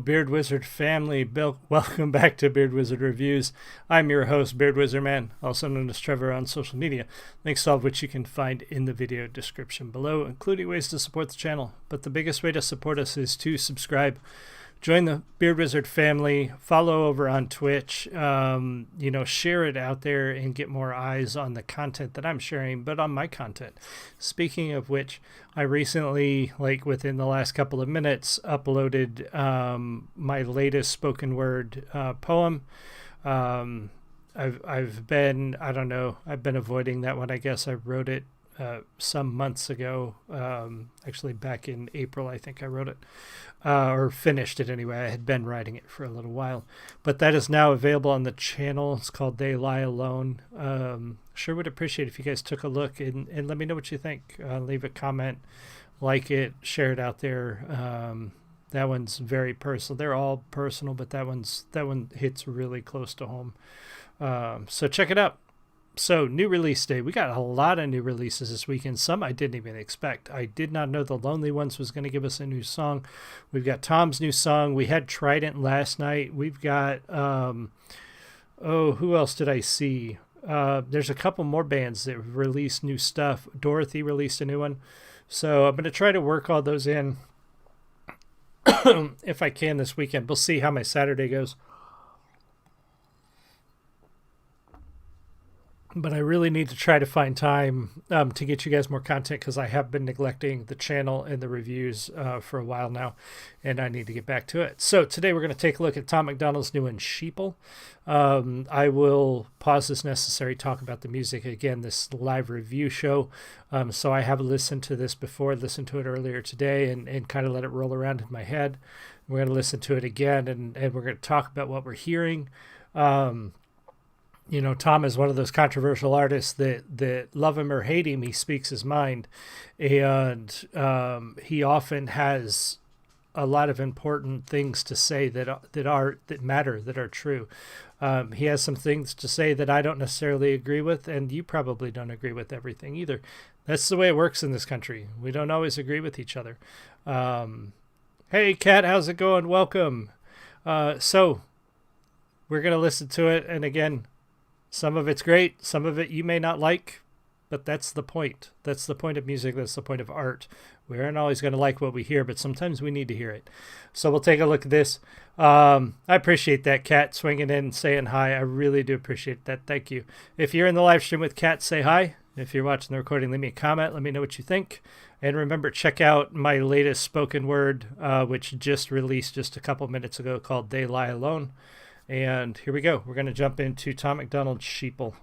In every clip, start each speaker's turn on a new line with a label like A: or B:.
A: Beard Wizard family. Welcome back to Beard Wizard Reviews. I'm your host, Beard Wizard Man, also known as Trevor on social media, links to all of which you can find in the video description below, including ways to support the channel. But the biggest way to support us is to subscribe, join the Beard Wizard family, follow over on Twitch, share it out there and get more eyes on the content that I'm sharing, but on my content. Speaking of which, I recently, within the last couple of minutes, uploaded my latest spoken word poem. I've been avoiding that one. I guess I wrote it some months ago, actually back in April, I think I wrote it, or finished it anyway. I had been writing it for a little while, but that is now available on the channel. It's called They Lie Alone. Sure would appreciate if you guys took a look and let me know what you think. Leave a comment, like it, share it out there. That one's very personal. They're all personal, but that one hits really close to home. So check it out. So, new release day. We got a lot of new releases this weekend. Some I didn't even expect. I did not know The Lonely Ones was going to give us a new song. We've got Tom's new song. We had Trident last night. We've got, who else did I see? There's a couple more bands that released new stuff. Dorothy released a new one. So, I'm going to try to work all those in if I can this weekend. We'll see how my Saturday goes. But I really need to try to find time to get you guys more content because I have been neglecting the channel and the reviews for a while now, and I need to get back to it. So today we're going to take a look at Tom MacDonald's new one, Sheeple. I will pause this necessary talk about the music. Again, this live review show, so I have listened to this before, listened to it earlier today, and kind of let it roll around in my head. We're going to listen to it again, and we're going to talk about what we're hearing. Tom is one of those controversial artists that love him or hate him, he speaks his mind. And he often has a lot of important things to say that matter, that are true. He has some things to say that I don't necessarily agree with, and you probably don't agree with everything either. That's the way it works in this country. We don't always agree with each other. Hey, Kat, how's it going? Welcome. So we're going to listen to it, and again, some of it's great, some of it you may not like, but that's the point. That's the point of music. That's the point of art. We aren't always going to like what we hear, but sometimes we need to hear it. So we'll take a look at this. I appreciate that, Kat, swinging in and saying hi. I really do appreciate that. Thank you. If you're in the live stream with Kat, say hi. If you're watching the recording, leave me a comment. Let me know what you think. And remember, check out my latest spoken word, which just released just a couple minutes ago, called They Lie Alone. And here we go. We're going to jump into Tom MacDonald's Sheeple.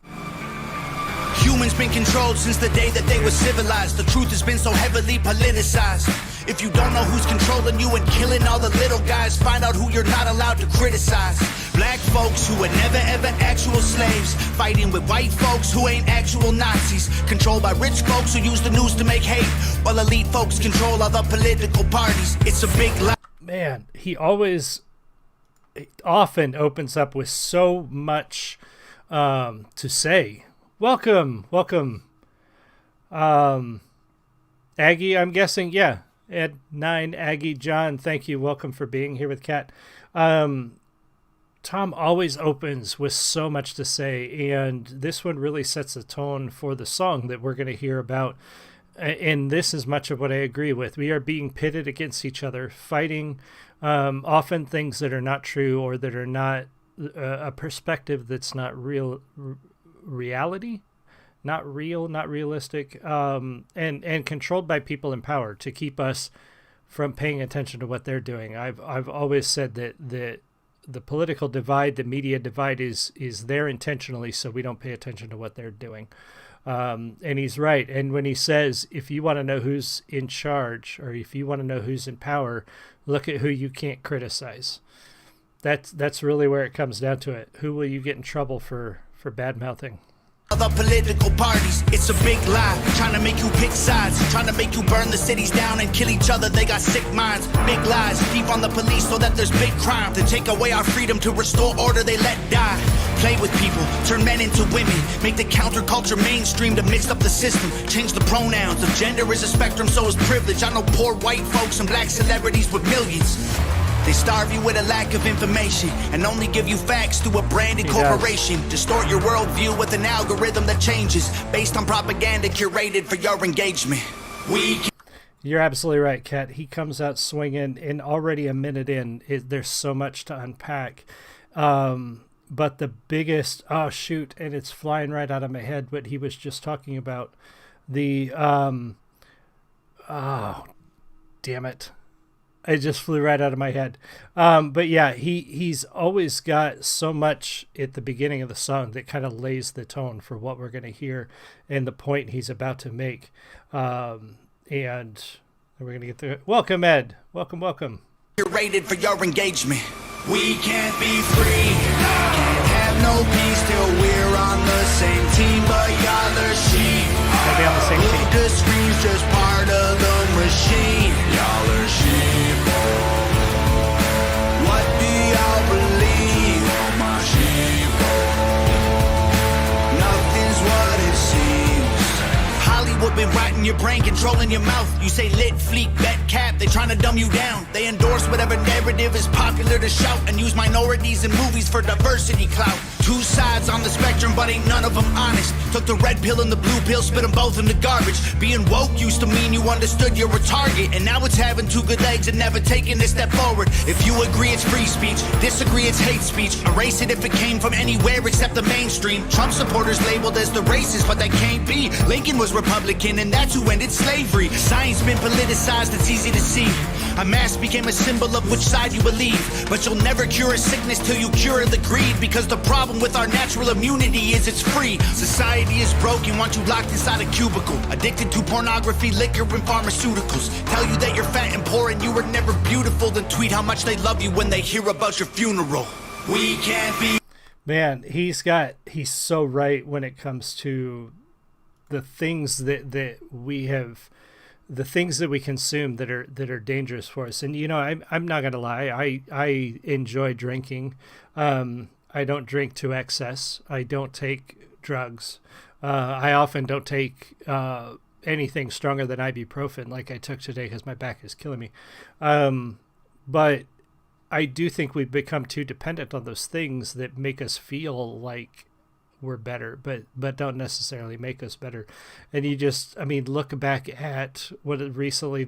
B: Humans been controlled since the day that they were civilized. The truth has been so heavily politicized. If you don't know who's controlling you and killing all the little guys, find out who you're not allowed to criticize. Black folks who were never ever actual slaves, fighting with white folks who ain't actual Nazis. Controlled by rich folks who use the news to make hate, while elite folks control other political parties. It's a big lie.
A: Man, he often opens up with so much to say. Welcome. Aggie, I'm guessing, yeah. Ed 9, Aggie, John, thank you. Welcome for being here with Kat. Tom always opens with so much to say, and this one really sets the tone for the song that we're going to hear about. And this is much of what I agree with. We are being pitted against each other, fighting often things that are not true or that are not a perspective that's not reality, not real, not realistic, and controlled by people in power to keep us from paying attention to what they're doing. I've always said that the political divide, the media divide is there intentionally so we don't pay attention to what they're doing. And he's right. And when he says, if you want to know who's in charge or if you want to know who's in power, look at who you can't criticize. That's really where it comes down to it. Who will you get in trouble for bad mouthing?
B: Other political parties, it's a big lie. Trying to make you pick sides, trying to make you burn the cities down and kill each other. They got sick minds, big lies, deep on the police so that there's big crime. To take away our freedom, to restore order, they let die. Play with people, turn men into women, make the counterculture mainstream to mix up the system. Change the pronouns, if gender is a spectrum, so is privilege. I know poor white folks and black celebrities with millions. They starve you with a lack of information and only give you facts through a branded corporation. Distort your worldview with an algorithm that changes based on propaganda curated for your engagement.
A: You're absolutely right, Kat. He comes out swinging, and already a minute in, there's so much to unpack. But the biggest, oh shoot, and it's flying right out of my head what he was just talking about. The, oh, damn it. It just flew right out of my head. But yeah, he's always got so much at the beginning of the song that kind of lays the tone for what we're going to hear and the point he's about to make. And we're going to get through it. Welcome, Ed. Welcome.
B: You're rated for your engagement. We can't be free. Can't have no peace till we're on the same team, but y'all are sheep.
A: Gotta be on the same team.
B: The screen's just part of the machine. Y'all are sheep. What do y'all believe? My sheep. Nothing's what it seems. Hollywood been rotting your brain, controlling your mouth. You say lit, fleek, bet, cap. They trying to dumb you down. They endorse whatever narrative is popular to shout and use minorities in movies for diversity clout. Two sides on the spectrum, but ain't none of them honest. Took the red pill and the blue pill, spit them both in the garbage. Being woke used to mean you understood you're a target, and now it's having two good legs and never taking a step forward. If you agree, it's free speech. Disagree, it's hate speech. Erase it if it came from anywhere except the mainstream. Trump supporters labeled as the racist, but that can't be. Lincoln was Republican, and that's who ended slavery. Science been politicized, it's easy to see. A mask became a symbol of which side you believe. But you'll never cure a sickness till you cure the greed, because the problem with our natural immunity is it's free. Society is broken, want you locked inside a cubicle, addicted to pornography, liquor, and pharmaceuticals. Tell you that you're fat and poor and you were never beautiful, then tweet how much they love you when they hear about your funeral. We can't be...
A: Man, he's so right when it comes to the things that we have, the things that we consume that are dangerous for us. And I'm not gonna lie, I enjoy drinking. I don't drink to excess. I don't take drugs. I often don't take anything stronger than ibuprofen, like I took today because my back is killing me. But I do think we've become too dependent on those things that make us feel like we're better, but don't necessarily make us better. And look back at what recently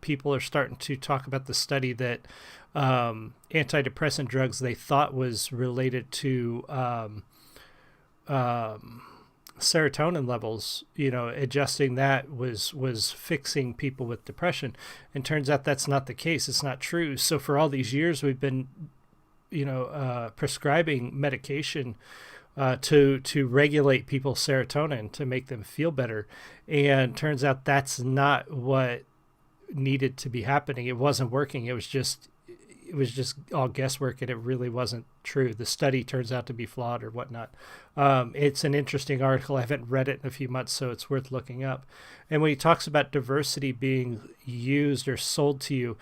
A: people are starting to talk about the study that antidepressant drugs they thought was related to serotonin levels, adjusting that was fixing people with depression. And turns out that's not the case. It's not true. So for all these years we've been prescribing medication to regulate people's serotonin to make them feel better. And turns out that's not what needed to be happening. It wasn't working. It was just all guesswork, and it really wasn't true. The study turns out to be flawed or whatnot. It's an interesting article. I haven't read it in a few months, so it's worth looking up. And when he talks about diversity being used or sold to you,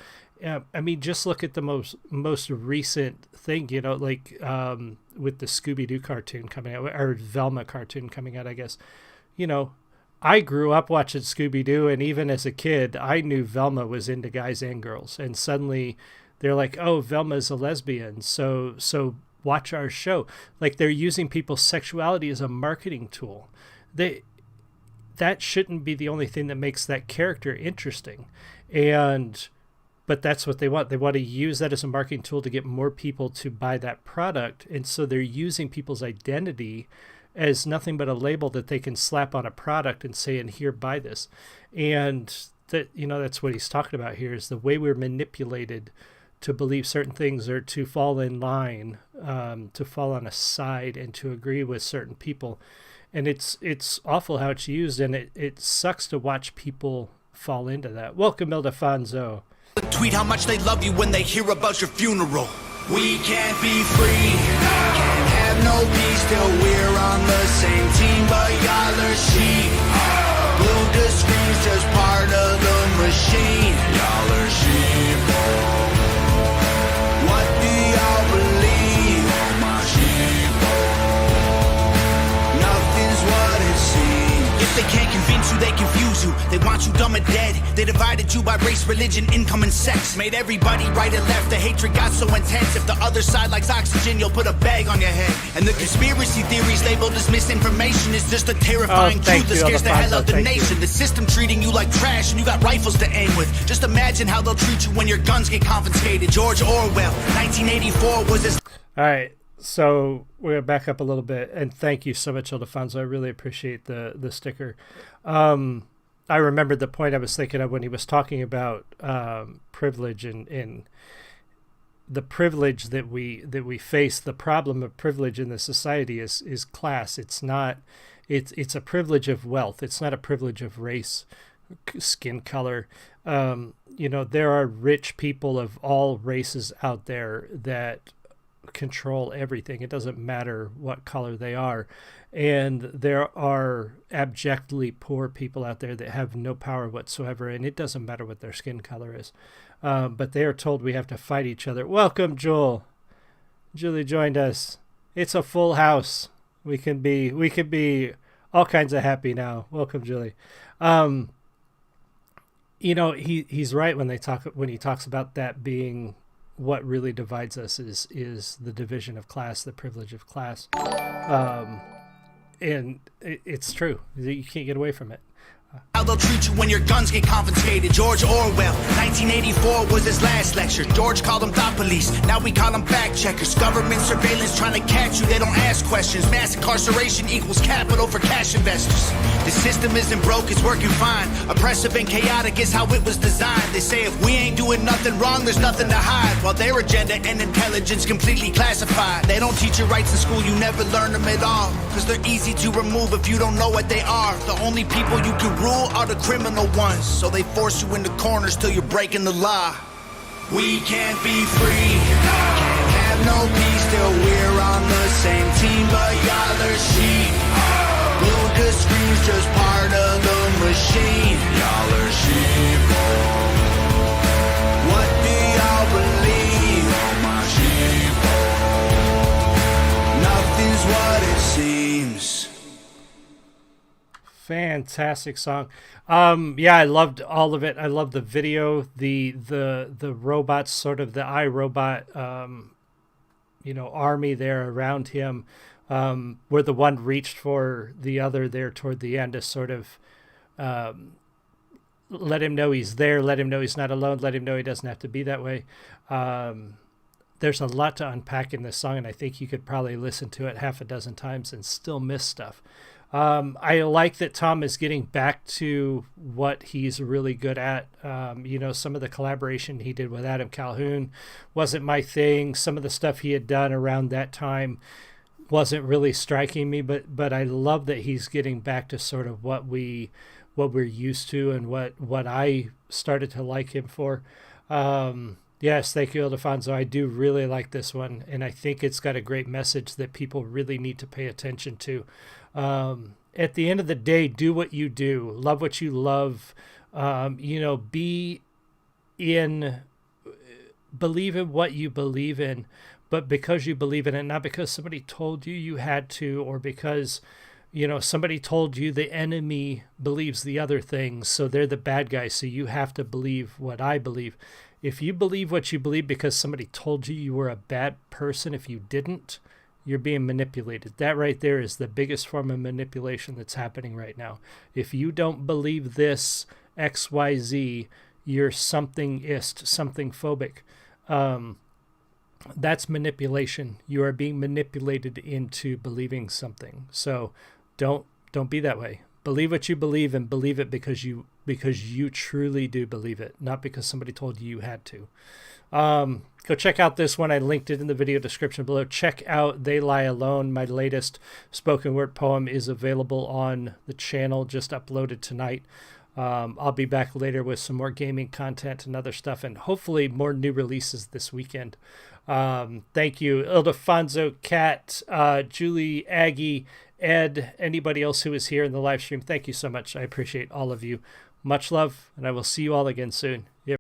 A: just look at the most recent thing, with the Scooby-Doo cartoon coming out, or Velma cartoon coming out, I guess. I grew up watching Scooby-Doo, and even as a kid, I knew Velma was into guys and girls. And suddenly they're like, oh, Velma's a lesbian, so watch our show. Like, they're using people's sexuality as a marketing tool. That shouldn't be the only thing that makes that character interesting. But that's what they want. They want to use that as a marketing tool to get more people to buy that product. And so they're using people's identity as nothing but a label that they can slap on a product and say, and here, buy this. And that's what he's talking about here, is the way we're manipulated to believe certain things, or to fall in line, to fall on a side and to agree with certain people. And it's awful how it's used, and it sucks to watch people fall into that. Welcome, Ildefonso.
B: Tweet how much they love you when they hear about your funeral. We can't be free, can't have no peace till we're on the same team, but y'all are sheep. Blue to screens just part of the machine. Y'all are sheep. What do y'all believe? My sheep. you. They want you dumb and dead. They divided you by race, religion, income, and sex. Made everybody right and left. The hatred got so intense. If the other side likes oxygen, you'll put a bag on your head. And the conspiracy theories labeled as misinformation is just a terrifying truth that scares the hell out of the nation. The system treating you like trash and you got rifles to aim with. Just imagine how they'll treat you when your guns get confiscated. George Orwell, 1984 was his...
A: All right, so we're going to back up a little bit, and thank you so much, Ildefonso. I really appreciate the sticker. I remembered the point I was thinking of when he was talking about privilege and the privilege that we face. The problem of privilege in the society is class. It's a privilege of wealth. It's not a privilege of race, skin color. There are rich people of all races out there that control everything. It doesn't matter what color they are. And there are abjectly poor people out there that have no power whatsoever, and it doesn't matter what their skin color is. But they are told we have to fight each other. Welcome, Joel. Julie joined us. It's a full house. We can be all kinds of happy now. Welcome, Julie. He's right when he talks about that being what really divides us is the division of class, the privilege of class. And it's true. You can't get away from it.
B: How they'll treat you when your guns get confiscated. George Orwell, 1984 was his last lecture. George called them thought police, now we call them fact checkers. Government surveillance trying to catch you, they don't ask questions. Mass incarceration equals capital for cash investors. The system isn't broke, it's working fine. Oppressive and chaotic is how it was designed. They say if we ain't doing nothing wrong, there's nothing to hide. While their agenda and intelligence completely classified. They don't teach you rights in school, you never learn them at all. Cause they're easy to remove if you don't know what they are. The only people you can rule are the criminal ones, so they force you into corners till you're breaking the law. We can't be free, can't have no peace till we're on the same team, but y'all are sheep. Glued to screens, just part of the machine. Y'all are sheep. What do y'all believe? Oh, my sheep. Nothing's what it seems.
A: Fantastic song. I loved all of it. I loved the video, the robots, sort of the iRobot, army there around him, where the one reached for the other there toward the end to sort of let him know he's there, let him know he's not alone, let him know he doesn't have to be that way. There's a lot to unpack in this song, and I think you could probably listen to it half a dozen times and still miss stuff. I like that Tom is getting back to what he's really good at. Some of the collaboration he did with Adam Calhoun wasn't my thing. Some of the stuff he had done around that time wasn't really striking me, but I love that he's getting back to sort of what we're used to and what I started to like him for. Yes, thank you, Ildefonso. I do really like this one, and I think it's got a great message that people really need to pay attention to. At the end of the day, do what you do, love what you love, believe in what you believe in, but because you believe in it, not because somebody told you had to, or because, somebody told you the enemy believes the other things, so they're the bad guys, so you have to believe what I believe. If you believe what you believe because somebody told you were a bad person, if you didn't, you're being manipulated. That right there is the biggest form of manipulation that's happening right now. If you don't believe this XYZ, you're somethingist, something phobic. That's manipulation. You are being manipulated into believing something. So don't be that way. Believe what you believe, and believe it because you truly do believe it, not because somebody told you had to. Go check out this one. I linked it in the video description below. Check out They Lie Alone. My latest spoken word poem is available on the channel, just uploaded tonight. I'll be back later with some more gaming content and other stuff, and hopefully more new releases this weekend. Thank you, Ildefonso, Kat, Julie, Aggie, Ed, anybody else who is here in the live stream. Thank you so much. I appreciate all of you. Much love, and I will see you all again soon.